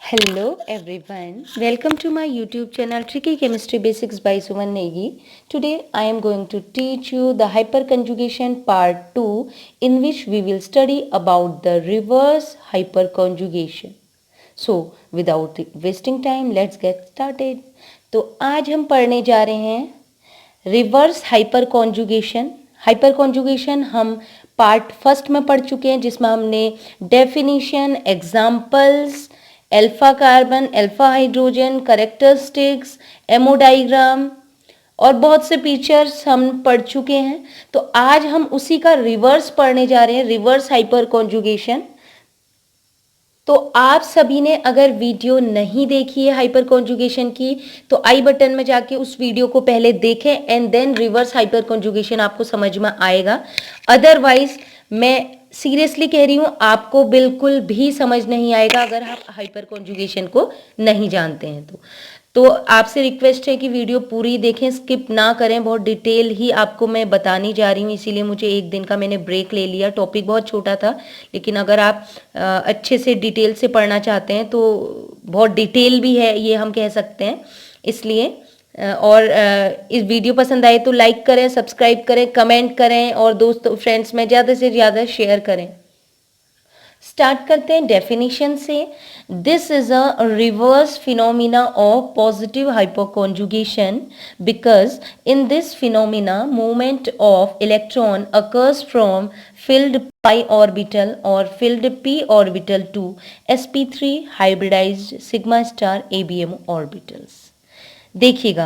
Hello everyone, welcome to my YouTube channel Tricky Chemistry Basics by Suman Negi. Today I am going to teach you the hyperconjugation part 2 in which we will study about the reverse hyperconjugation. So without wasting time let's get started. तो आज हम पढ़ने जा रहे हैं reverse हाइपरकॉन्जुगेशन। हाइपरकॉन्जुगेशन हम part first में पढ़ चुके हैं जिसमें हमने definition, examples, alpha carbon, alpha hydrogen, characteristics, ammo diagram और बहुत से फीचर्स हम पढ़ चुके हैं। तो आज हम उसी का रिवर्स पढ़ने जा रहे हैं, रिवर्स हाइपर कॉन्जुगेशन। तो आप सभी ने अगर वीडियो नहीं देखी है हाइपर कॉन्जुगेशन की तो आई बटन में जाके उस वीडियो को पहले देखें and then reverse hyper conjugation आपको समझ में आएगा। अदरवाइज मैं सीरियसली कह रही हूं, आपको बिल्कुल भी समझ नहीं आएगा अगर आप हाइपर कॉन्जुगेशन को नहीं जानते हैं। तो आपसे रिक्वेस्ट है कि वीडियो पूरी देखें, स्किप ना करें। बहुत डिटेल ही आपको मैं बतानी जा रही हूँ, इसीलिए मुझे एक दिन का मैंने ब्रेक ले लिया। टॉपिक बहुत छोटा था, लेकिन अगर आप अच्छे से डिटेल से पढ़ना चाहते हैं तो बहुत डिटेल भी है ये हम कह सकते हैं। इसलिए इस वीडियो पसंद आए तो लाइक करें, सब्सक्राइब करें, कमेंट करें और दोस्तों फ्रेंड्स में ज़्यादा से ज़्यादा शेयर करें। स्टार्ट करते हैं डेफिनेशन से। This is a reverse phenomena of positive hyperconjugation because in this phenomena movement of electron occurs from filled pi orbital or filled p orbital to sp3 hybridized sigma star abm orbitals। देखिएगा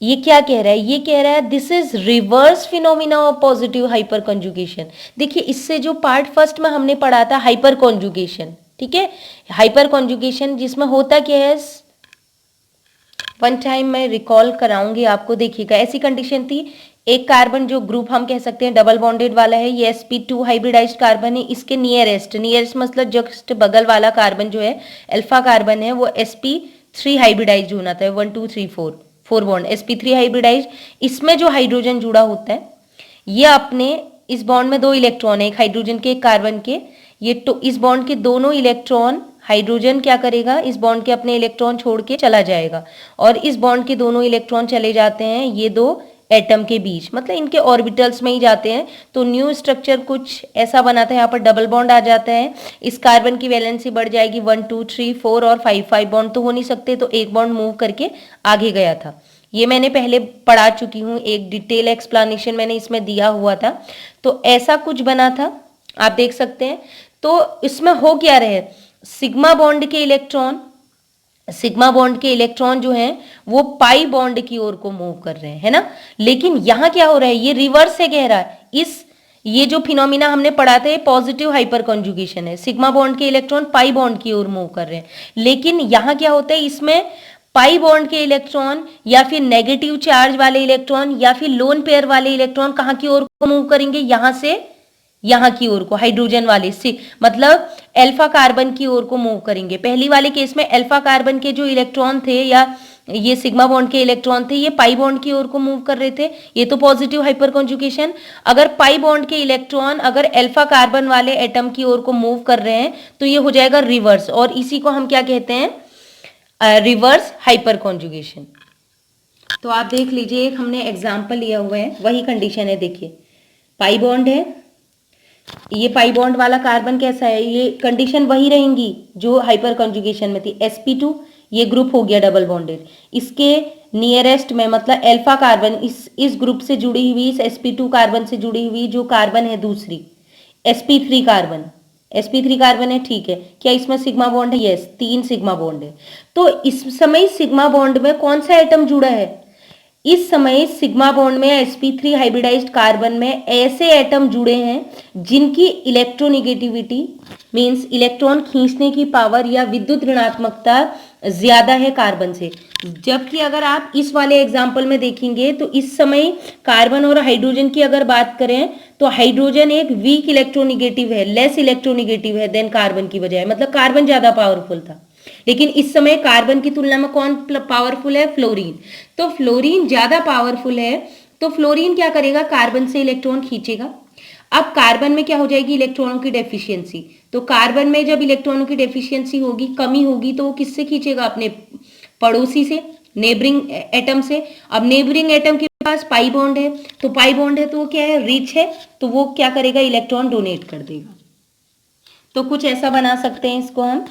ये क्या कह रहा है, ये कह रहा है this is reverse phenomena of positive hyper conjugation. देखिए इससे जो पार्ट फर्स्ट में हमने पढ़ा था हाइपर कॉन्जुगेशन, ठीक है, हाइपर कॉन्जुगेशन जिसमें होता क्या है, वन टाइम मैं रिकॉल कराऊंगी आपको। देखिएगा ऐसी कंडीशन थी, एक कार्बन जो ग्रुप हम कह सकते हैं डबल बॉन्डेड वाला है, ये sp2 हाइब्रिडाइज्ड कार्बन है। इसके नियरेस्ट मतलब जस्ट बगल वाला कार्बन जो है अल्फा कार्बन है वो sp3 हाइब्रिडाइज्ड होना था। 1 2 3 4 बॉन्ड sp3 हाइब्रिडाइज्ड। इसमें जो हाइड्रोजन जुड़ा होता है ये अपने इस बॉन्ड में दो इलेक्ट्रॉन है, एक हाइड्रोजन के एक कार्बन के। ये तो इस बॉन्ड के दोनों इलेक्ट्रॉन, हाइड्रोजन क्या करेगा, इस बॉन्ड के अपने इलेक्ट्रॉन छोड़ के चला जाएगा और इस बॉन्ड के दोनों इलेक्ट्रॉन चले जाते हैं ये दो एटम के बीच, मतलब इनके ऑर्बिटल्स में ही जाते हैं। तो न्यू स्ट्रक्चर कुछ ऐसा बना था, यहाँ पर डबल बॉन्ड आ जाता है। इस कार्बन की वैलेंसी बढ़ जाएगी 1 2 3 4 और 5 बॉन्ड तो हो नहीं सकते, तो एक बॉन्ड मूव करके आगे गया था। ये मैंने पहले पढ़ा चुकी हूँ, एक डिटेल एक्सप्लेनेशन मैंने इसमें दिया हुआ था। तो ऐसा कुछ बना था, आप देख सकते हैं। तो इसमें हो क्या रहे, सिग्मा बॉन्ड के इलेक्ट्रॉन जो हैं वो पाई बॉन्ड की ओर को मूव कर रहे हैं, है ना। लेकिन यहाँ क्या हो रहा है, ये रिवर्स से कह रहा है। ये जो फिनोमिना हमने पढ़ा था ये पॉजिटिव हाइपर कॉन्जुगेशन है, सिग्मा बॉन्ड के इलेक्ट्रॉन पाई बॉन्ड की ओर मूव कर रहे हैं। लेकिन यहाँ क्या होता है, इसमें पाई बॉन्ड के इलेक्ट्रॉन या फिर नेगेटिव चार्ज वाले इलेक्ट्रॉन या फिर लोन पेयर वाले इलेक्ट्रॉन कहाँ की ओर को मूव करेंगे, यहाँ से यहाँ की ओर को, हाइड्रोजन वाले से मतलब अल्फा कार्बन की ओर को मूव करेंगे। पहली वाले केस में अल्फा कार्बन के जो इलेक्ट्रॉन थे या ये सिग्मा बॉन्ड के इलेक्ट्रॉन थे ये पाई बॉन्ड की ओर को मूव कर रहे थे, ये तो पॉजिटिव हाइपर कॉन्जुगेशन। अगर पाई बॉन्ड के इलेक्ट्रॉन अगर अल्फा कार्बन वाले एटम की ओर को मूव कर रहे हैं तो ये हो जाएगा रिवर्स, और इसी को हम क्या कहते हैं, रिवर्स हाइपर कॉन्जुगेशन। तो आप देख लीजिए, एक हमने एग्जाम्पल लिया हुआ है, वही कंडीशन है। देखिए पाई बॉन्ड है, ये पाई बॉन्ड वाला कार्बन कैसा है, ये कंडीशन वही रहेंगी जो हाइपर कॉन्जुगेशन में थी। sp2 ये ग्रुप हो गया डबल बॉन्डेड, इसके नियरेस्ट में मतलब अल्फा कार्बन इस ग्रुप से जुड़ी हुई, इस sp2 कार्बन से जुड़ी हुई जो कार्बन है दूसरी sp3 कार्बन है, ठीक है। क्या इसमें सिग्मा बॉन्ड है, यस 3 सिग्मा बॉन्ड है। तो इस समय सिग्मा बॉन्ड में कौन सा एटम जुड़ा है, इस समय सिग्मा बॉन्ड में sp3 हाइब्रिडाइज्ड कार्बन में ऐसे एटम जुड़े हैं जिनकी इलेक्ट्रोनिगेटिविटी मींस इलेक्ट्रॉन खींचने की पावर या विद्युत ऋणात्मकता ज्यादा है कार्बन से। जबकि अगर आप इस वाले एग्जाम्पल में देखेंगे तो इस समय कार्बन और हाइड्रोजन की अगर बात करें तो हाइड्रोजन एक वीक इलेक्ट्रोनिगेटिव है, लेस इलेक्ट्रोनिगेटिव है देन कार्बन की बजाय, मतलब कार्बन ज्यादा पावरफुल था। लेकिन इस समय कार्बन की तुलना में कौन पावरफुल है, फ्लोरीन। तो फ्लोरीन ज्यादा पावरफुल है, तो फ्लोरीन क्या करेगा, कार्बन से इलेक्ट्रॉन खींचेगा। अब कार्बन में क्या हो जाएगी, इलेक्ट्रॉनों की डेफिशिएंसी। तो कार्बन में जब इलेक्ट्रॉनों की डेफिशिएंसी होगी, कमी होगी, तो वो किससे खींचेगा, अपने पड़ोसी से, नेबरिंग एटम से। अब नेबरिंग एटम के पास पाई बॉन्ड है, तो पाई बॉन्ड है तो वो क्या है, रिच है, तो वो क्या करेगा, इलेक्ट्रॉन डोनेट कर देगा। तो कुछ ऐसा बना सकते हैं इसको हम।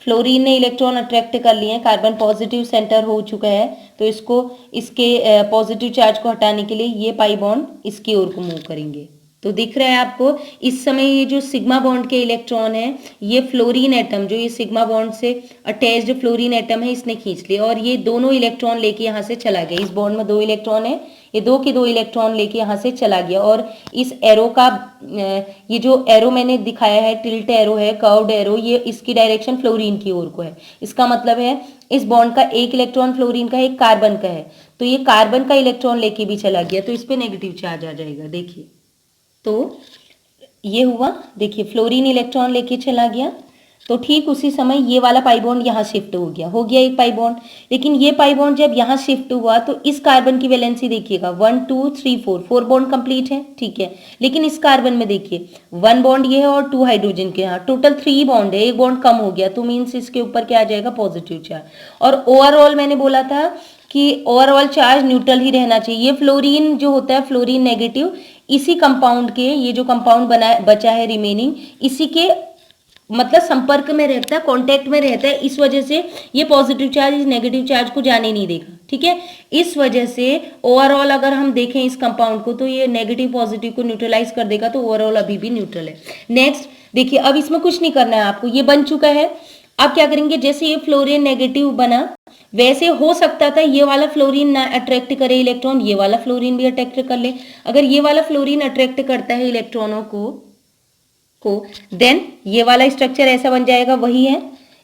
फ्लोरीन ने इलेक्ट्रॉन अट्रैक्ट कर लिए हैं, कार्बन पॉजिटिव सेंटर हो चुका है, तो इसको इसके पॉजिटिव चार्ज को हटाने के लिए ये पाई बॉन्ड इसकी ओर को मूव करेंगे। तो दिख रहा है आपको इस समय ये जो सिग्मा बॉन्ड के इलेक्ट्रॉन है, ये फ्लोरीन एटम, जो ये सिग्मा बॉन्ड से अटैच्ड फ्लोरीन एटम है, इसने खींच लिया और ये दोनों इलेक्ट्रॉन लेके यहाँ से चला गया। इस बॉन्ड में 2 इलेक्ट्रॉन है, ये 2 के 2 इलेक्ट्रॉन लेके यहाँ से चला गया। और इस एरो का ये जो एरो मैंने दिखाया है, टिल्ट एरो है, कर्व्ड एरो, ये इसकी डायरेक्शन फ्लोरीन की ओर को है। इसका मतलब है इस बॉन्ड का एक इलेक्ट्रॉन फ्लोरीन का है, एक कार्बन का है, तो ये कार्बन का इलेक्ट्रॉन लेके भी चला गया, तो इस पे नेगेटिव चार्ज आ जाएगा। देखिए, तो ये हुआ, देखिए फ्लोरीन इलेक्ट्रॉन लेके चला गया, तो ठीक उसी समय ये वाला पाई बॉन्ड यहाँ शिफ्ट हो गया एक पाई बॉन्ड। लेकिन ये पाई बॉन्ड जब यहाँ शिफ्ट हुआ तो इस कार्बन की वैलेंसी देखिएगा 1 2 3 4 बॉन्ड कंप्लीट है, ठीक है। लेकिन इस कार्बन में देखिए 1 बॉन्ड ये है और 2 हाइड्रोजन के यहाँ टोटल 3 बॉन्ड है, एक बॉन्ड कम हो गया, तो मीन्स इसके ऊपर क्या आ जाएगा, पॉजिटिव चार्ज। और ओवरऑल मैंने बोला था कि ओवरऑल चार्ज न्यूट्रल ही रहना चाहिए। ये फ्लोरीन जो होता है, फ्लोरीन नेगेटिव, इसी कंपाउंड के, ये जो कंपाउंड बचा है रिमेनिंग, इसी के मतलब संपर्क में रहता है, कांटेक्ट में रहता है, इस वजह से ये पॉजिटिव चार्ज इस नेगेटिव चार्ज को जाने नहीं देगा, ठीक है। इस वजह से ओवरऑल अगर हम देखें इस कंपाउंड को, तो ये नेगेटिव पॉजिटिव को न्यूट्रलाइज कर देगा, तो ओवरऑल अभी भी न्यूट्रल है। नेक्स्ट देखिए, अब इसमें कुछ नहीं करना है आपको, ये बन चुका है। अब क्या करेंगे, जैसे ये फ्लोरीन नेगेटिव बना, वैसे हो सकता था ये वाला फ्लोरीन ना अट्रैक्ट करे इलेक्ट्रॉन, ये वाला फ्लोरीन भी अट्रैक्ट कर ले। अगर ये वाला फ्लोरीन अट्रैक्ट करता है इलेक्ट्रॉनों को देन ये वाला स्ट्रक्चर ऐसा बन जाएगा, वही है,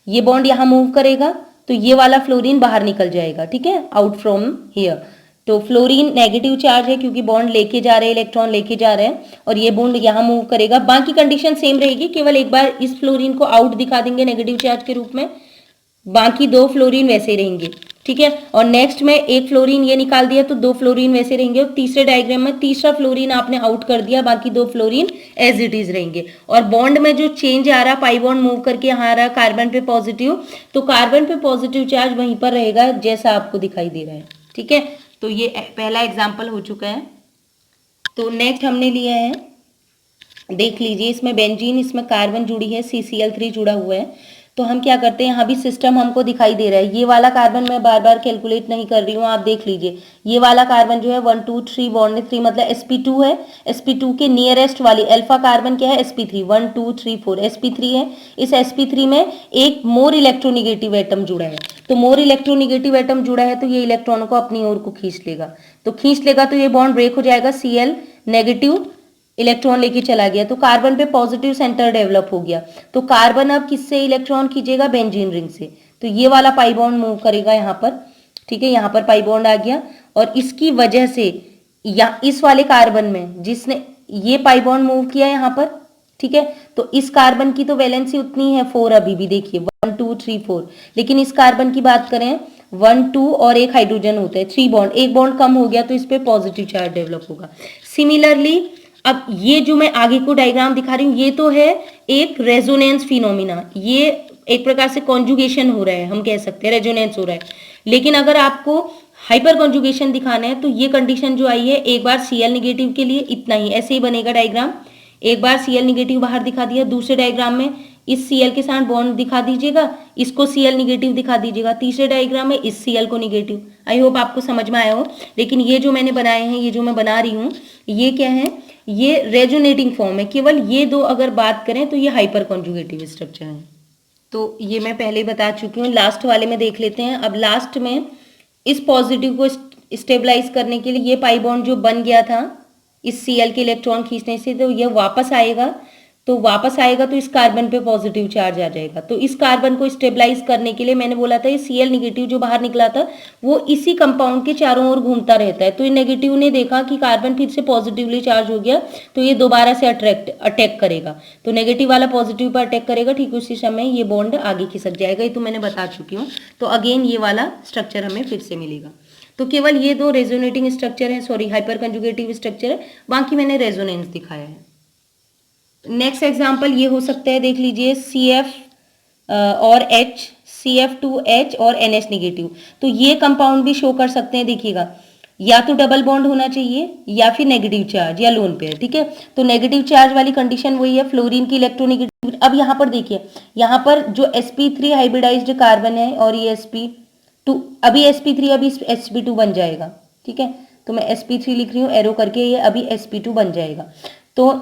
ये बॉन्ड यहां मूव करेगा तो ये वाला फ्लोरीन बाहर निकल जाएगा, ठीक है, आउट फ्रॉम हियर। तो फ्लोरीन नेगेटिव चार्ज है क्योंकि बॉन्ड लेके जा रहे हैं, इलेक्ट्रॉन लेके जा रहे हैं, और ये बॉन्ड यहां मूव करेगा। बाकी कंडीशन सेम रहेगी, केवल एक बार इस फ्लोरीन को आउट दिखा देंगे नेगेटिव चार्ज के रूप में, बाकी 2 फ्लोरीन वैसे ही रहेंगे, ठीक है। और नेक्स्ट में एक फ्लोरीन ये निकाल दिया तो 2 फ्लोरीन वैसे रहेंगे, और तीसरे डायग्राम में तीसरा फ्लोरीन आपने आउट कर दिया, बाकी 2 फ्लोरीन एज इट इज रहेंगे। और बॉन्ड में जो चेंज आ रहा, पाई बॉन्ड मूव करके यहाँ आ रहा कार्बन पे पॉजिटिव, तो कार्बन पे पॉजिटिव चार्ज वहीं पर रहेगा जैसा आपको दिखाई दे रहा है, ठीक है। तो ये पहला एग्जाम्पल हो चुका है। तो नेक्स्ट हमने लिया है, देख लीजिए, इसमें बेंजीन, इसमें कार्बन जुड़ी है, CCl3 जुड़ा हुआ है। तो हम क्या करते हैं, यहाँ भी सिस्टम हमको दिखाई दे रहा है। ये वाला कार्बन मैं बार बार कैलकुलेट नहीं कर रही हूँ, आप देख लीजिए, ये वाला कार्बन जो है 1 2 3 बॉन्ड 3 मतलब sp2 है। sp2 के नियरेस्ट वाली अल्फा कार्बन क्या है, sp3, 1 2 3 4 sp3 है। इस sp3 में एक मोर इलेक्ट्रोनिगेटिव एटम जुड़ा है, तो मोर इलेक्ट्रोनिगेटिव एटम जुड़ा है तो ये इलेक्ट्रॉनों को अपनी ओर को खींच लेगा, तो ये बॉन्ड ब्रेक हो जाएगा, Cl नेगेटिव इलेक्ट्रॉन लेके चला गया, तो कार्बन पे पॉजिटिव सेंटर डेवलप हो गया। तो कार्बन अब किससे इलेक्ट्रॉन खींचेगा, बेंजीन रिंग से, तो ये वाला पाई बॉन्ड मूव करेगा यहाँ पर, ठीक है, यहाँ पर पाई बॉन्ड आ गया। और इसकी वजह से या इस वाले कार्बन में जिसने ये पाई बॉन्ड मूव किया यहाँ पर, ठीक है, तो इस कार्बन की तो वैलेंसी उतनी है 4 अभी भी, देखिए 1 2 3 4, लेकिन इस कार्बन की बात करें 1 2 और एक हाइड्रोजन होता है, 3 बॉन्ड, एक बॉन्ड कम हो गया तो इस पे पॉजिटिव चार्ज डेवलप होगा। सिमिलरली अब ये जो मैं आगे को डायग्राम दिखा रही हूँ, ये तो है एक रेजोनेंस फिनोमिना, ये एक प्रकार से कॉन्जुगेशन हो रहा है, हम कह सकते हैं रेजोनेंस हो रहा है। लेकिन अगर आपको हाइपर कॉन्जुगेशन दिखाना है तो ये कंडीशन जो आई है, एक बार Cl निगेटिव के लिए इतना ही, ऐसे ही बनेगा डायग्राम। एक बार Cl निगेटिव बाहर दिखा दिया, दूसरे डायग्राम में इस Cl के साथ बॉन्ड दिखा दीजिएगा, इसको Cl निगेटिव दिखा दीजिएगा, तीसरे डायग्राम में इस Cl को निगेटिव। आई होप आपको समझ में आया हो। लेकिन ये जो मैंने बनाए हैं, ये जो मैं बना रही हूँ, ये क्या है, ये रेजोनेटिंग फॉर्म है। केवल ये 2 अगर बात करें तो ये हाइपर कॉन्जुगेटिव स्ट्रक्चर है। तो ये मैं पहले ही बता चुकी हूँ, लास्ट वाले में देख लेते हैं। अब लास्ट में इस पॉजिटिव को स्टेबलाइज करने के लिए ये पाई बॉन्ड जो बन गया था इस Cl के इलेक्ट्रॉन खींचने से, तो ये वापस आएगा, तो इस कार्बन पे पॉजिटिव चार्ज आ जाएगा। तो इस कार्बन को स्टेबलाइज करने के लिए मैंने बोला था ये Cl निगेटिव जो बाहर निकला था वो इसी कंपाउंड के चारों ओर घूमता रहता है। तो ये नेगेटिव ने देखा कि कार्बन फिर से पॉजिटिवली चार्ज हो गया, तो ये दोबारा से अटैक करेगा, तो नेगेटिव वाला पॉजिटिव पर अटैक करेगा, ठीक उसी समय ये बॉन्ड आगे खिसक जाएगा। ये तो मैंने बता चुकी हूँ। तो अगेन ये वाला स्ट्रक्चर हमें फिर से मिलेगा। तो केवल ये दो रेजोनेटिंग स्ट्रक्चर है, सॉरी हाइपर कंजुगेटिव स्ट्रक्चर है, बाकी मैंने रेजोनेंस दिखाया है। नेक्स्ट एग्जाम्पल ये हो सकता है, देख लीजिए CF और H, CF2H और NH नेगेटिव। तो ये कंपाउंड भी शो कर सकते हैं, देखिएगा या तो डबल बॉन्ड होना चाहिए या फिर नेगेटिव चार्ज या लोन पेयर, ठीक है। तो नेगेटिव चार्ज वाली कंडीशन वही है, फ्लोरीन की इलेक्ट्रोनेगेटिव। अब यहाँ पर देखिए, यहाँ पर जो sp3 हाइब्रिडाइज्ड कार्बन है और ये sp2, अभी sp3 अभी sp2 बन जाएगा, ठीक है। तो मैं sp3 लिख रही हूँ एरो करके, ये अभी sp2 बन जाएगा। तो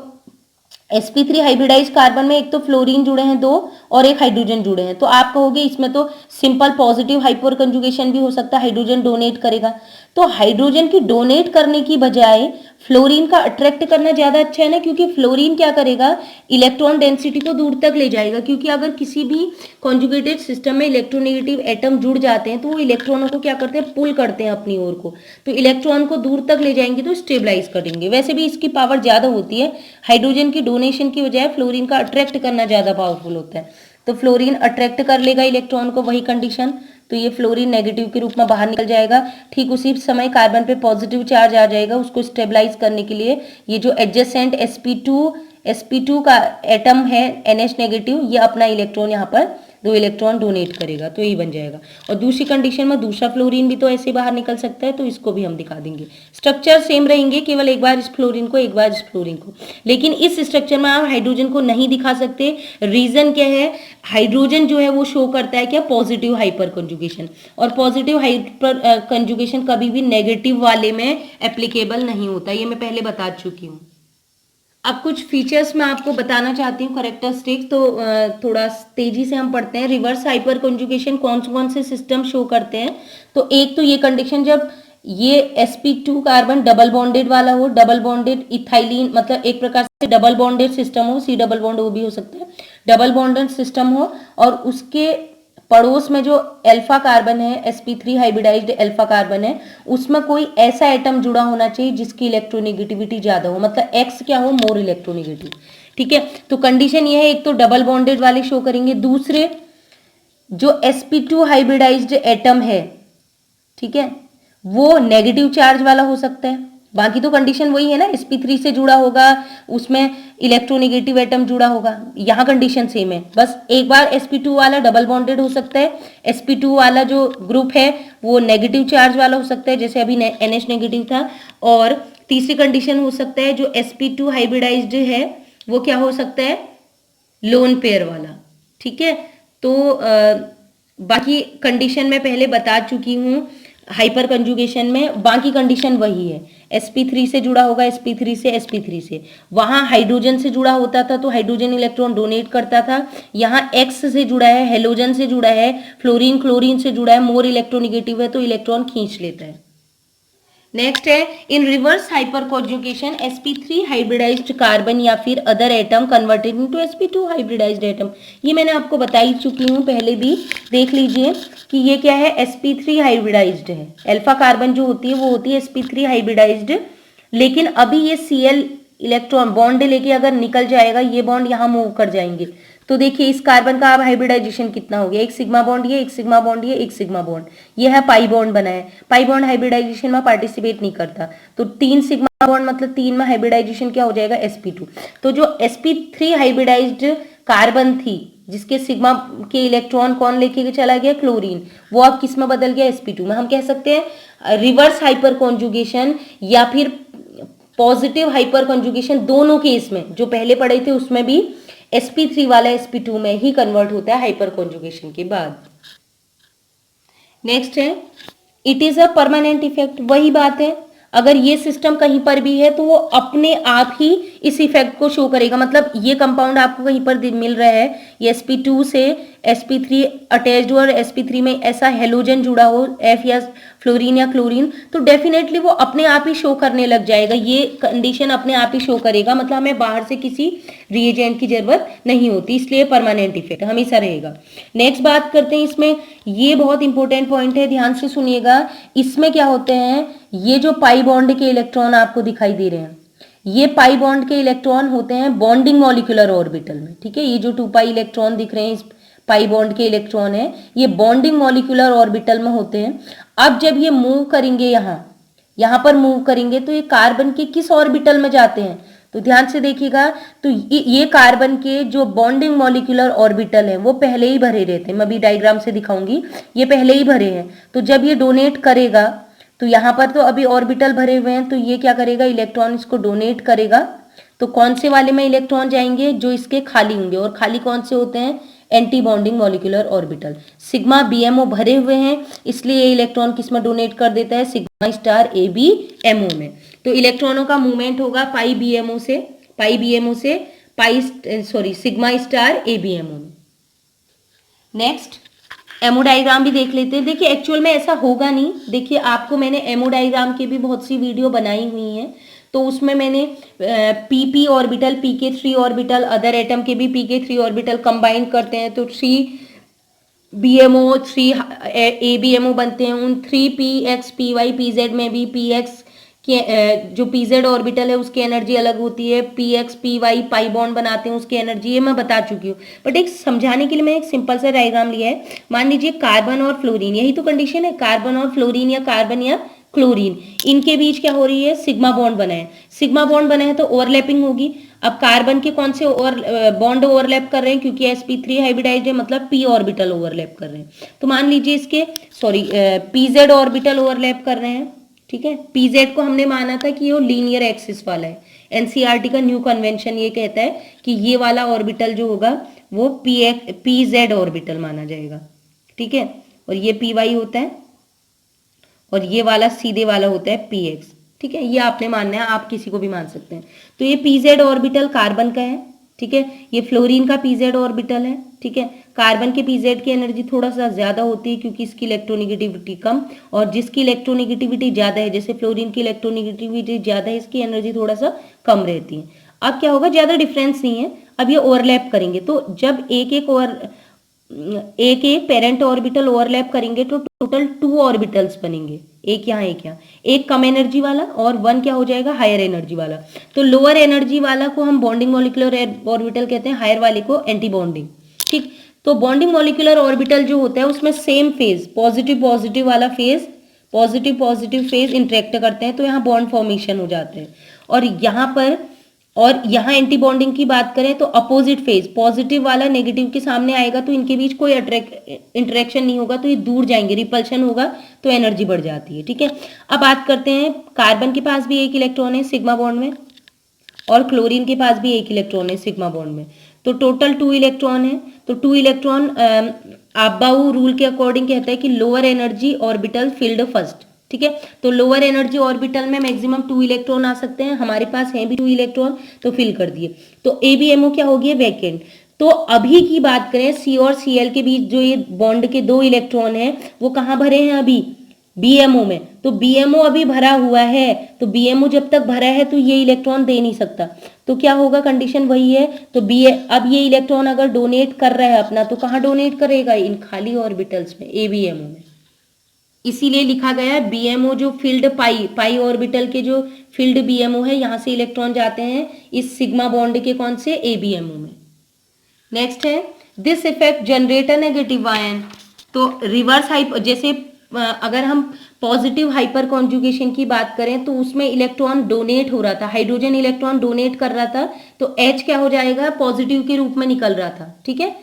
sp3 हाइब्रिडाइज कार्बन में एक तो फ्लोरीन जुड़े हैं 2 और एक हाइड्रोजन जुड़े हैं। तो आप कहोगे इसमें तो सिंपल पॉजिटिव हाइपर कंजुगेशन भी हो सकता है, हाइड्रोजन डोनेट करेगा। तो हाइड्रोजन की डोनेट करने की बजाय फ्लोरीन का अट्रैक्ट करना ज्यादा अच्छा है ना, क्योंकि फ्लोरीन क्या करेगा, इलेक्ट्रॉन डेंसिटी को दूर तक ले जाएगा। क्योंकि अगर किसी भी कॉन्जुगेटेड सिस्टम में इलेक्ट्रोनेगेटिव एटम जुड़ जाते हैं तो वो इलेक्ट्रॉनों को क्या करते हैं, पुल करते हैं अपनी ओर को। तो इलेक्ट्रॉन को दूर तक ले जाएंगे तो स्टेबलाइज करेंगे। वैसे भी इसकी पावर ज्यादा होती है, हाइड्रोजन की डोनेशन की बजाय फ्लोरीन का अट्रैक्ट करना ज्यादा पावरफुल होता है। तो फ्लोरीन अट्रैक्ट कर लेगा इलेक्ट्रॉन को, वही कंडीशन। तो ये फ्लोरीन नेगेटिव के रूप में बाहर निकल जाएगा। ठीक उसी समय कार्बन पे पॉजिटिव चार्ज आ जाएगा, उसको स्टेबलाइज करने के लिए ये जो एडजेसेंट sp2 का एटम है NH नेगेटिव, ये अपना इलेक्ट्रॉन यहाँ पर 2 इलेक्ट्रॉन डोनेट करेगा, तो यही बन जाएगा। और दूसरी कंडीशन में दूसरा फ्लोरीन भी तो ऐसे बाहर निकल सकता है, तो इसको भी हम दिखा देंगे। स्ट्रक्चर सेम रहेंगे, केवल एक बार इस फ्लोरीन को एक बार इस फ्लोरीन को। लेकिन इस स्ट्रक्चर में आप हाइड्रोजन को नहीं दिखा सकते। रीजन क्या है, हाइड्रोजन जो है वो शो करता है क्या, पॉजिटिव हाइपर कंजुगेशन। और पॉजिटिव हाइपर कंजुगेशन कभी भी नेगेटिव वाले में एप्लीकेबल नहीं होता, ये मैं पहले बता चुकी हूँ। अब कुछ फीचर्स मैं आपको बताना चाहती हूँ, करेक्टरिस्टिक्स। तो थोड़ा तेजी से हम पढ़ते हैं। रिवर्स हाइपर कंजुगेशन कौन से सिस्टम शो करते हैं। तो एक तो ये कंडीशन, जब ये sp2 कार्बन डबल बॉन्डेड वाला हो, डबल बॉन्डेड इथाइलिन, मतलब एक प्रकार से डबल बॉन्डेड सिस्टम हो, C डबल बॉन्ड वो भी हो सकता है, डबल बॉन्डेड सिस्टम हो और उसके पड़ोस में जो अल्फा कार्बन है, sp3 हाइब्रिडाइज्ड अल्फा कार्बन है, उसमें कोई ऐसा एटम जुड़ा होना चाहिए जिसकी इलेक्ट्रोनेगेटिविटी ज्यादा हो, मतलब X क्या हो, मोर इलेक्ट्रोनेगेटिव, ठीक है। तो कंडीशन ये है, एक तो डबल बॉन्डेड वाले शो करेंगे, दूसरे जो sp2 हाइब्रिडाइज्ड एटम है, ठीक है, वो नेगेटिव चार्ज वाला हो सकता है। बाकी तो कंडीशन वही है ना, sp3 से जुड़ा होगा, उसमें इलेक्ट्रोनेगेटिव एटम जुड़ा होगा, यहाँ कंडीशन सेम है। बस एक बार sp2 वाला डबल बॉन्डेड हो सकता है, sp2 वाला जो ग्रुप है वो नेगेटिव चार्ज वाला हो सकता है, जैसे अभी NH नेगेटिव था। और तीसरी कंडीशन हो सकता है, जो sp2 हाइब्रिडाइज्ड है वो क्या हो सकता है, लोन पेयर वाला, ठीक है। तो बाकी कंडीशन मैं पहले बता चुकी हूँ हाइपर कंजुगेशन में, बाकी कंडीशन वही है। sp3 से जुड़ा होगा, sp3 से sp3 से, वहां हाइड्रोजन से जुड़ा होता था तो हाइड्रोजन इलेक्ट्रॉन डोनेट करता था। यहाँ x से जुड़ा है, हेलोजन से जुड़ा है, फ्लोरीन क्लोरीन से जुड़ा है, मोर इलेक्ट्रोनेगेटिव है तो इलेक्ट्रॉन खींच लेता है। नेक्स्ट है, in reverse hyper conjugation sp3 hybridized carbon या फिर other atom converted into sp2 hybridized atom. ये मैंने आपको बता ही चुकी हूँ पहले भी, देख लीजिए कि ये क्या है, sp3 हाइब्रिडाइज्ड है। अल्फा कार्बन जो होती है वो होती है sp3 हाइब्रिडाइज्ड, लेकिन अभी ये Cl इलेक्ट्रॉन बॉन्ड लेके अगर निकल जाएगा, ये बॉन्ड यहाँ मूव कर जाएंगे। तो देखिए इस कार्बन का अब हाइब्रिडाइजेशन कितना हो गया, एक सिग्मा बॉन्ड, ये एक सिग्मा बॉन्ड, ये एक सिग्मा बॉन्ड, ये है पाई बॉन्ड बना है। पाई बॉन्ड हाइब्रिडाइजेशन में पार्टिसिपेट नहीं करता, तो 3 सिग्मा बॉन्ड मतलब 3 में हाइब्रिडाइजेशन क्या हो जाएगा, sp2। तो जो sp3 हाइब्रिडाइज्ड कार्बन थी जिसके सिग्मा के इलेक्ट्रॉन कौन लेके चला गया, क्लोरीन, वो अब किस में बदल गया, sp2 में। हम कह सकते हैं रिवर्स हाइपर कॉन्जुगेशन या फिर पॉजिटिव हाइपर कॉन्जुगेशन, दोनों केस में जो पहले पढ़े थे उसमें भी sp3 वाला sp2 में ही कन्वर्ट होता है हाइपर कॉन्जुगेशन के बाद। नेक्स्ट है, it is a permanent effect. वही बात है, अगर ये सिस्टम कहीं पर भी है तो वो अपने आप ही इस इफेक्ट को शो करेगा। मतलब ये कंपाउंड आपको कहीं पर मिल रहा है, ये sp2 से sp3 अटैच्ड और sp3 में ऐसा हेलोजन जुड़ा हो, F या फ्लोरीन या क्लोरीन, तो डेफिनेटली वो अपने आप ही शो करने लग जाएगा। ये कंडीशन अपने आप ही शो करेगा, मतलब हमें बाहर से किसी रिएजेंट की जरूरत नहीं होती, इसलिए परमानेंट इफेक्ट हमेशा रहेगा। नेक्स्ट बात करते हैं इसमें, ये बहुत इंपॉर्टेंट पॉइंट है, ध्यान से सुनिएगा। इसमें क्या होते हैं, ये जो पाई बॉन्ड के इलेक्ट्रॉन आपको दिखाई दे रहे हैं, ये पाई बॉन्ड के इलेक्ट्रॉन होते हैं बॉन्डिंग मॉलिक्यूलर ऑर्बिटल में, ठीक है। ये जो 2 पाई इलेक्ट्रॉन दिख रहे हैं इस पाई बॉन्ड के इलेक्ट्रॉन है, ये बॉन्डिंग मॉलिक्यूलर ऑर्बिटल में होते हैं। अब जब ये मूव करेंगे यहाँ पर मूव करेंगे तो ये कार्बन के किस ऑर्बिटल में जाते हैं, तो ध्यान से देखिएगा। तो ये कार्बन के जो बॉन्डिंग मॉलिक्यूलर ऑर्बिटल है वो पहले ही भरे रहते हैं, मैं अभी डायग्राम से दिखाऊंगी, ये पहले ही भरे हैं। तो जब ये डोनेट करेगा तो यहाँ पर तो अभी ऑर्बिटल भरे हुए हैं, तो ये क्या करेगा, इलेक्ट्रॉन इसको डोनेट करेगा। तो कौन से वाले में इलेक्ट्रॉन जाएंगे, जो इसके खाली होंगे, और खाली कौन से होते हैं, anti bonding molecular orbital. Sigma BMO भरे हुए हैं, इसलिए ये इलेक्ट्रॉन किस में डोनेट कर देता है, सिग्मा स्टार एबीएमओ में। तो इलेक्ट्रॉनों का मूवमेंट होगा पाई बीएमओ से सिग्मा स्टार एबीएमओ में। नेक्स्ट एमओ डायग्राम भी देख लेते हैं। देखिए एक्चुअल में ऐसा होगा नहीं, देखिए आपको मैंने एमओ डायग्राम की भी बहुत सी वीडियो बनाई हुई हैं, तो उसमें मैंने PP orbital, pk3 orbital, other atom के भी pk3 ऑर्बिटल कंबाइन करते हैं तो 3 बीएमओ 3 एबीएमओ बनते हैं। उन 3 px py pz में भी px के जो pz ऑर्बिटल है उसकी एनर्जी अलग होती है, px py पाई बॉन्ड बनाते हैं उसकी एनर्जी, ये मैं बता चुकी हूँ। बट एक समझाने के लिए मैं एक सिंपल सा डायग्राम लिया है। मान लीजिए कार्बन और फ्लोरीन, यही तो कंडीशन है, कार्बन और फ्लोरीन या कार्बन या क्लोरीन, इनके बीच क्या हो रही है, सिग्मा बॉन्ड बना है। सिग्मा बॉन्ड बना है तो ओवरलैपिंग होगी। अब कार्बन के कौन से बॉन्ड ओवरलैप कर रहे हैं, क्योंकि sp3 हाइब्रिडाइज्ड है, मतलब p ऑर्बिटल ओवरलैप कर रहे हैं। तो मान लीजिए इसके pz ऑर्बिटल ओवरलैप कर रहे हैं, ठीक है। pz को हमने माना था कि वो लीनियर एक्सिस वाला है। एनसीईआरटी का न्यू कन्वेंशन ये कहता है कि ये वाला ऑर्बिटल जो होगा वो pz ऑर्बिटल माना जाएगा, ठीक है। और ये py होता है और ये वाला सीधे वाला होता है px, ठीक है। ये आपने मानना है, आप किसी को भी मान सकते हैं। तो ये pz ऑर्बिटल कार्बन का है, ठीक है। ये फ्लोरीन का pz ऑर्बिटल है, ठीक है। कार्बन के pz की एनर्जी थोड़ा सा ज्यादा होती है क्योंकि इसकी इलेक्ट्रोनिगेटिविटी कम, और जिसकी इलेक्ट्रोनिगेटिविटी ज्यादा है, जैसे फ्लोरीन की इलेक्ट्रोनिगेटिविटी ज्यादा है, इसकी एनर्जी थोड़ा सा कम रहती है। अब क्या होगा, ज्यादा डिफरेंस नहीं है। अब ये ओवरलैप करेंगे, तो जब एक पेरेंट ऑर्बिटल ओवरलैप करेंगे तो टोटल 2 ऑर्बिटल्स बनेंगे, एक यहाँ, एक कम एनर्जी वाला और 1 क्या हो जाएगा, हायर एनर्जी वाला। तो लोअर एनर्जी वाला को हम बॉन्डिंग मॉलिक्यूलर ऑर्बिटल कहते हैं, हायर वाले को एंटी बॉन्डिंग, ठीक। तो बॉन्डिंग मॉलिक्यूलर ऑर्बिटल जो होता है उसमें सेम फेज, पॉजिटिव वाला फेज, पॉजिटिव फेज इंटरेक्ट करते हैं, तो यहाँ बॉन्ड फॉर्मेशन हो जाते हैं। और यहाँ एंटी बॉन्डिंग की बात करें तो अपोजिट फेज, पॉजिटिव वाला नेगेटिव के सामने आएगा तो इनके बीच कोई इंटरेक्शन नहीं होगा, तो ये दूर जाएंगे, रिपल्शन होगा तो एनर्जी बढ़ जाती है, ठीक है। अब बात करते हैं, कार्बन के पास भी एक इलेक्ट्रॉन है सिग्मा बॉन्ड में, और क्लोरीन के पास भी एक इलेक्ट्रॉन है सिग्मा बॉन्ड में, तो टोटल 2 इलेक्ट्रॉन है। तो 2 इलेक्ट्रॉन आबाउ रूल के अकॉर्डिंग कहता है कि lower energy orbital field first, ठीक है। तो लोअर एनर्जी ऑर्बिटल में मैक्सिमम 2 इलेक्ट्रॉन आ सकते हैं, हमारे पास हैं भी 2 इलेक्ट्रॉन, तो फिल कर दिए। तो एबीएमओ क्या हो गया, वैकेंट। तो अभी की बात करें, सी और सीएल के बीच जो ये बॉन्ड के 2 इलेक्ट्रॉन है वो कहाँ भरे हैं, अभी बीएमओ में। तो बीएमओ अभी भरा हुआ है, तो बीएमओ जब तक भरा है तो ये इलेक्ट्रॉन दे नहीं सकता, तो क्या होगा, कंडीशन वही है। तो अब ये इलेक्ट्रॉन अगर डोनेट कर रहा है अपना, तो कहाँ डोनेट करेगा, इन खाली ऑर्बिटल्स में, एबीएमओ में। इसीलिए लिखा गया है बीएमओ जो फील्ड पाई ऑर्बिटल के जो फील्ड बीएमओ है, यहां से इलेक्ट्रॉन जाते हैं इस सिग्मा बॉन्ड के कौन से, एबीएमओ में। नेक्स्ट है this effect generate a negative ion. तो रिवर्स जैसे अगर हम पॉजिटिव हाइपर कॉन्जुगेशन की बात करें तो उसमें इलेक्ट्रॉन डोनेट हो रहा था, हाइड्रोजन इलेक्ट्रॉन डोनेट कर रहा था, तो H क्या हो जाएगा, पॉजिटिव के रूप में निकल रहा था, ठीक है।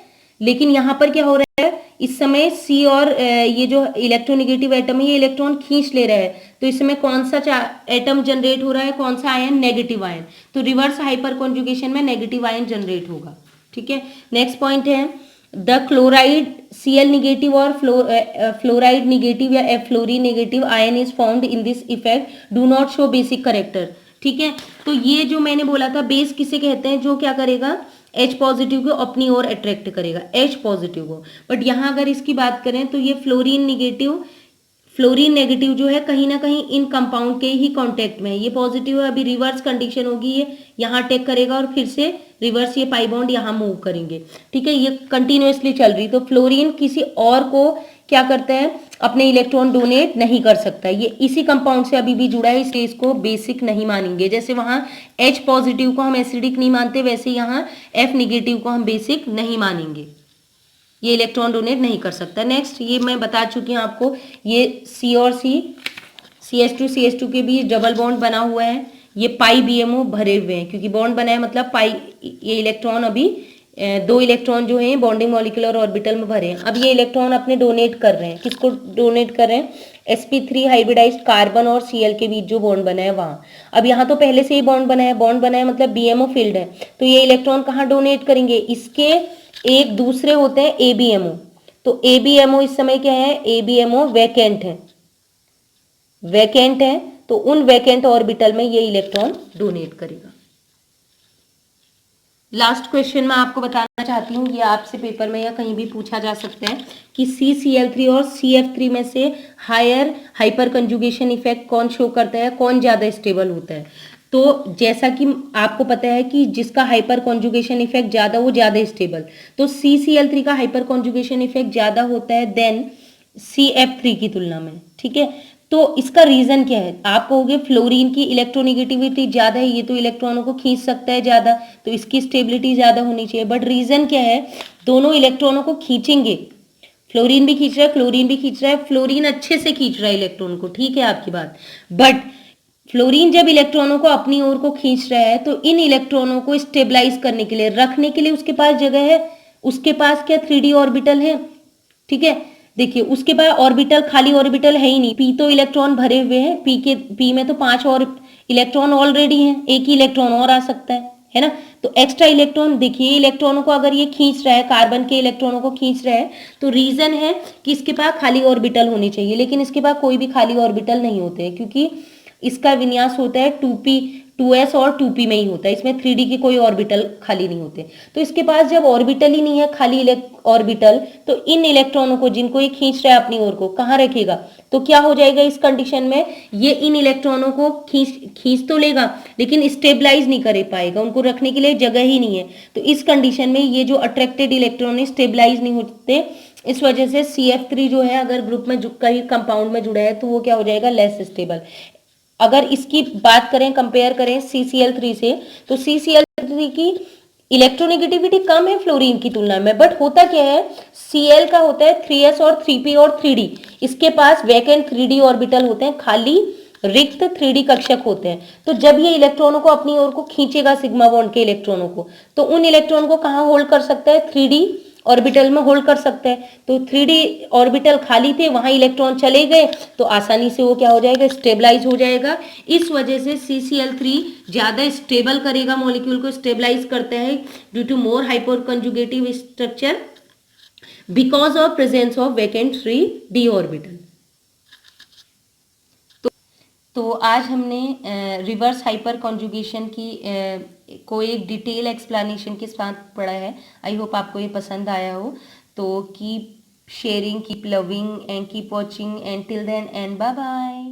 लेकिन यहाँ पर क्या हो रहा है, इस समय C और ये जो इलेक्ट्रोनिगेटिव एटम है ये इलेक्ट्रॉन खींच ले रहा है, तो इस समय कौन सा एटम जनरेट हो रहा है, कौन सा आयन, नेगेटिव आयन। तो रिवर्स हाइपर कॉन्जुगेशन में नेगेटिव आयन जनरेट होगा, ठीक है। नेक्स्ट पॉइंट है द क्लोराइड Cl निगेटिव और फ्लोराइड निगेटिव या fluorine negative ion is found in this effect do not show basic character, ठीक है। तो ये जो मैंने बोला था, बेस किसे कहते हैं, जो क्या करेगा, H पॉजिटिव को अपनी ओर अट्रैक्ट करेगा, H पॉजिटिव को। बट यहाँ अगर इसकी बात करें तो ये फ्लोरीन नेगेटिव जो है कहीं ना कहीं इन कंपाउंड के ही कांटेक्ट में है, ये पॉजिटिव है, अभी रिवर्स कंडीशन होगी, ये यहाँ अटैक करेगा और फिर से रिवर्स ये पाई बॉन्ड यहाँ मूव करेंगे, ठीक है। ये कंटिन्यूअसली चल रही, तो फ्लोरीन किसी और को क्या करता है, अपने इलेक्ट्रॉन डोनेट नहीं कर सकता, ये इसी कंपाउंड से अभी भी जुड़ा है, इसलिए इसको बेसिक नहीं मानेंगे। जैसे वहां H पॉजिटिव को हम एसिडिक नहीं मानते, वैसे यहाँ F निगेटिव को हम बेसिक नहीं मानेंगे। ये इलेक्ट्रॉन डोनेट नहीं कर सकता। नेक्स्ट, ये मैं बता चुकी हूँ आपको, ये सी और सी एच टू के बीच डबल बॉन्ड बना हुआ है, ये पाई बीएमओ भरे हुए हैं, क्योंकि बॉन्ड बना है मतलब पाई, ये इलेक्ट्रॉन अभी दो इलेक्ट्रॉन जो हैं बॉन्डिंग मॉलिक्यूलर ऑर्बिटल में भरे हैं। अब ये इलेक्ट्रॉन अपने डोनेट कर रहे हैं, किसको डोनेट कर रहे हैं? sp3 हाइब्रिडाइज्ड कार्बन और Cl के बीच जो बॉन्ड बना है वहां। अब यहाँ तो पहले से ही बॉन्ड बना है मतलब बीएमओ फील्ड है, तो ये इलेक्ट्रॉन कहाँ डोनेट करेंगे? इसके एक दूसरे होते हैं एबीएमओ, तो एबीएमओ इस समय क्या है? एबीएमओ वैकेंट है, तो उन वैकेंट ऑर्बिटल में ये इलेक्ट्रॉन डोनेट करेगा। लास्ट क्वेश्चन मैं आपको बताना चाहती हूँ, ये आपसे पेपर में या कहीं भी पूछा जा सकता है कि CCl3 और CF3 में से हायर हाइपर कंजुगेशन इफेक्ट कौन शो करता है, कौन ज़्यादा स्टेबल होता है? तो जैसा कि आपको पता है कि जिसका हाइपर कॉन्जुगेशन इफेक्ट ज़्यादा वो ज़्यादा स्टेबल, तो CCl3 का हाइपर कॉन्जुगेशन इफेक्ट ज़्यादा होता है देन CF3 की तुलना में, ठीक है। तो इसका रीजन क्या है? आप कहोगे फ्लोरीन की इलेक्ट्रोनिगेटिविटी ज्यादा है, ये तो इलेक्ट्रॉनों को खींच सकता है ज्यादा, तो इसकी स्टेबिलिटी ज्यादा होनी चाहिए। बट रीजन क्या है? दोनों इलेक्ट्रॉनों को खींचेंगे, फ्लोरीन भी खींच रहा है, क्लोरीन भी खींच रहा है, फ्लोरीन अच्छे से खींच रहा है इलेक्ट्रॉन को, ठीक है आपकी बात। बट फ्लोरीन जब इलेक्ट्रॉनों को अपनी ओर को खींच रहा है, तो इन इलेक्ट्रॉनों को स्टेबलाइज करने के लिए, रखने के लिए उसके पास जगह है, उसके पास क्या 3D ऑर्बिटल है, ठीक है। देखिए उसके पास ऑर्बिटल, खाली ऑर्बिटल है ही नहीं, पी तो इलेक्ट्रॉन भरे हुए हैं, पी में तो 5 और इलेक्ट्रॉन ऑलरेडी हैं, एक ही इलेक्ट्रॉन और आ सकता है ना। तो एक्स्ट्रा इलेक्ट्रॉन, देखिए इलेक्ट्रॉनों को अगर ये खींच रहा है, कार्बन के इलेक्ट्रॉनों को खींच रहा है, तो रीजन है कि इसके पास खाली ऑर्बिटल होनी चाहिए, लेकिन इसके पास कोई भी खाली ऑर्बिटल नहीं होते हैं, क्योंकि इसका विन्यास होता है 2p 2s और 2p में ही होता है, इसमें 3D की कोई ऑर्बिटल खाली नहीं होते। तो इसके पास जब ऑर्बिटल ही नहीं है, खाली ऑर्बिटल, तो इन इलेक्ट्रॉनों को जिनको ये खींच रहा है अपनी ओर को, कहाँ रखेगा? तो क्या हो जाएगा इस कंडीशन में? ये इन इलेक्ट्रॉनों को खींच तो लेगा, लेकिन स्टेबलाइज नहीं कर पाएगा, उनको रखने के लिए जगह ही नहीं है। तो इस कंडीशन में ये जो अट्रैक्टेड इलेक्ट्रॉन स्टेबलाइज नहीं होते, इस वजह से CF3 जो है अगर ग्रुप में कहीं कंपाउंड में जुड़ा है, तो वो क्या हो जाएगा? Less stable. अगर इसकी बात करें, कंपेयर करें CCl3 से, तो CCl3 की इलेक्ट्रोनेगेटिविटी कम है फ्लोरीन की तुलना में, बट होता क्या है? Cl का होता है 3s और 3p और 3d, इसके पास वैकेंट 3D ऑर्बिटल होते हैं, खाली रिक्त 3D कक्षक होते हैं। तो जब ये इलेक्ट्रॉनों को अपनी ओर को खींचेगा, सिग्मा बॉन्ड के इलेक्ट्रॉनों को, तो उन इलेक्ट्रॉन को कहाँ होल्ड कर सकता है? 3D ऑर्बिटल में होल्ड कर सकते हैं। तो 3D ऑर्बिटल खाली थे, वहां इलेक्ट्रॉन चले गए, तो आसानी से वो क्या हो जाएगा? स्टेबलाइज हो जाएगा। इस वजह से CCl3 ज्यादा स्टेबल करेगा, मॉलिक्यूल को स्टेबलाइज करता है due to more hyper conjugative structure because of presence of vacant 3D orbital. तो आज हमने रिवर्स हाइपर कॉन्जुगेशन की को एक डिटेल एक्सप्लेनेशन के साथ पढ़ा है। आई होप आपको ये पसंद आया हो। तो keep sharing, keep loving and keep watching, and till then and bye bye.